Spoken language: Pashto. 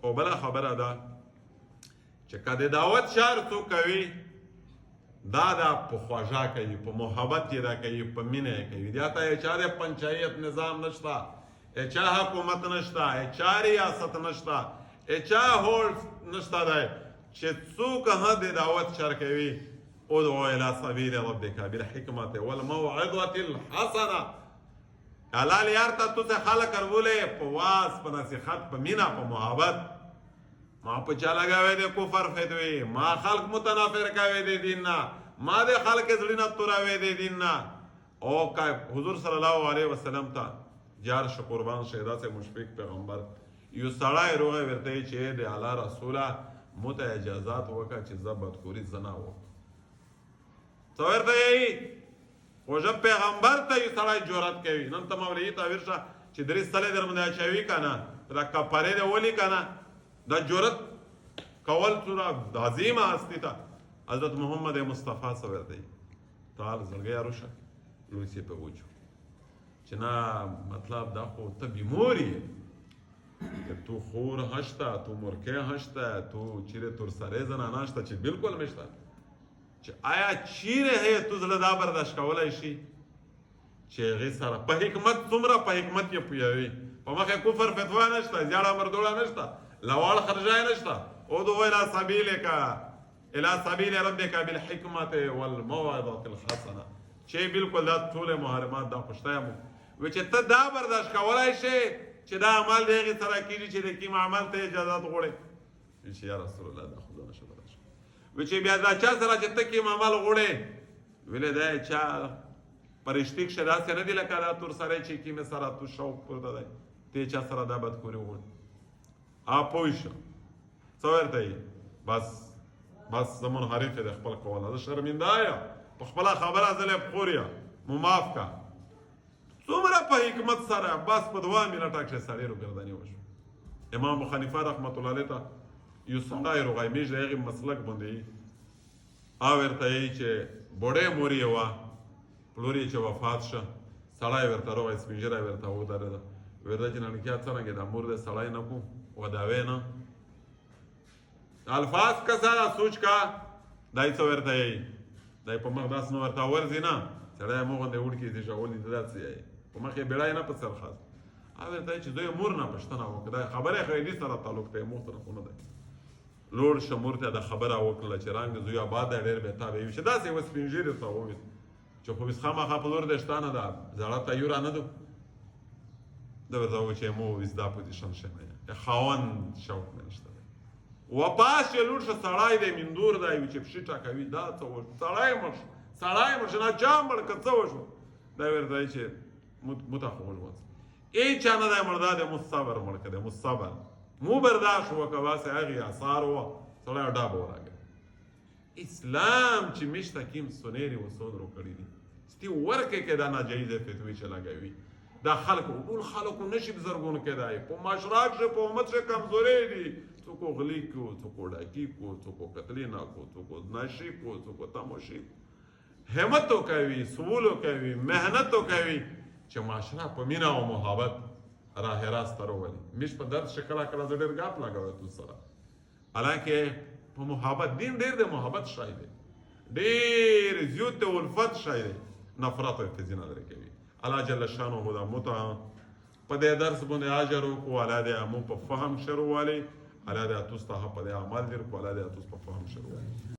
او بله خبره ده چې که د دعوت شهر څوک کوي دا په خوږه کوي، په محبت یې دا کوي، په مینه یې کوي. دې ته چا د پنچایت نظام نشته، چا حکومت نشته، چا ریاست نشته، چا هولډ نشته دی چې څوک د دعوت شهر کوي. ادعو الى سبیل ربک بالحکمت والموعظة الحسنه. حلال یار ته تو څه خلک ورولې په واس، په نصیحت، په مینه، په محبت. ما په چا لګاوی د کفر فتوی، ما خلق متنافر کوي د دین نه، ما د خلق زړه نه توراوي د دین نه. او حضور صلی الله علیه وسلم ته جار شو قربان شه داسې مشفق پیغمبر یو سړی روغه ورته چې د الله رسوله مته اجازات وکړه چې زه بدخوري زنا وکړم. څه ورته یې خوږه پیغمبر ته یو سړی جرأت کوي. نن ته مولوي ته ورشه چې درې سلې در باندې اچوي که نه، دا کفارې دې ولي که نه، دا جرأت کول څومره عظیمه هستي ته. حضرت محمد مصطفی څه ورته یې تعال زړګی روشه لوس یې په وچو چې نه مطلب دا خو ته بیمور یې، تو خور هشته، تو مرکه هشته، تو چیرې تور سرې زنانه شته چې بالکل مشته، چې آیا چیرې هې تو زړه دا برداشت کولی شي چې هغې سره په حکمت څومره په حکمت یې پوهوي. په مخ یې کفر فتوا نشته، زیاړه مردوړه نشته، لواړ خرجای نشته. ادعو الى سبیلک الى سبیل ربک بالحکمت والموعظة الحسنه. چې بالکل دا ټول محرمات دا خوشته مو و چې ته دا برداشت کولی شي چې دا عمل د هغې سره کېږي چې د کوم عمل ته اجازات غواړې. چې یا رسول الله دا خو زه نشه برداشت و چې بیا دا چا سره چې ته کوم عمل غواړې ویلې دا یې چا پرشتي کښې داسې نه دي لکه دا تور سړی چې کومې سره تو شوق پورته دی ته چا سره دا بدخوري غواړې. پوه شه څه ورته یې بس زه منحرف د خپل کوله، زه شرمنده یم په خپله خبره، زه لې خور یم، مو معاف که. څومره په حکمت سره بس په 2 منټه کښې سړی روګرداني وشو. امام ابو حنیفه رحمت الله علیه ته یو سړی روغی میږ د هغې مسلک باندې یي ورته یي چې بوډۍ مور یې وه، پلور یې چې وفات شه، سړی ورته روغی سپین ږیری ورته ودرېده، ورته چې ننکیا څرنګه دا مور د سړی نه کو وداوی نه الفاظ کسا سوچ کا دای څه ورته یي دای په مخ داس نو ورته ورځي نه سړی مو غوندې وړکي دي ژغولي ته داسې یي په مخ یې بیړی نه په سر خاص ورته چې دوی مور نه پوښتنه وکړه دا خبره خیلی سره تعلق دی مور سره خو نه دی. لوړ شه مور ته د خبره وکړله چې رنګ زوی آباد دی ډېر بهتر وي چې داسې یوه سپین ږیري ته وویل چې خو بس خامخا په لور د شته نه ده زړه ته یو رانه ده. ده ورته وویل چې مو ویس دا پوزیشن شه نه یم خاوند شوق نه نشته وپاس چې لوړ شه سړی دی مندور دی چې پښې ټکوي دا څه وشو سړی مړ شو نه چا مړ که څه وشو دا ورته وایي چې مو ته خو ولوځه ای چا نه دی مړ دا دی مو صبر مړ که دی مو صبر مو برداشت وکړه باسې هغې اثار وه سړی ډابه وراګوي. اسلام چې موږ ته کوم سنېرې وسودرو کړي دي ستي ورکې کې دا ناجایزه فتوې چې لګوي دا خلکو ټول خلکو نشي بزرګون کېدای په معاشره کښې په امت کښې کمزورۍ دي څوک غلي کو څوک ډاکي کو څوک قتلې نه کو څوک نشي کو څوک تماشي همت کوي سهول کوي محنت کوي چې معاشره په مینه او محبت راه راست راولي. موږ په درد ښه کله کله زه ډېر ګاپ لګوی تو سره حالانکې په محبت دین ډېر د محبت شی دی ډېر زیات د الفت شی دی نفرت او ځینې لرې کوي. الله جل شانه دا متع په دې درس باندې اجر وکړو الله دې مو په فهم شروع والي الله دې تاسو ته په دې عمل ورکړو الله دې تاسو په فهم شروع والي.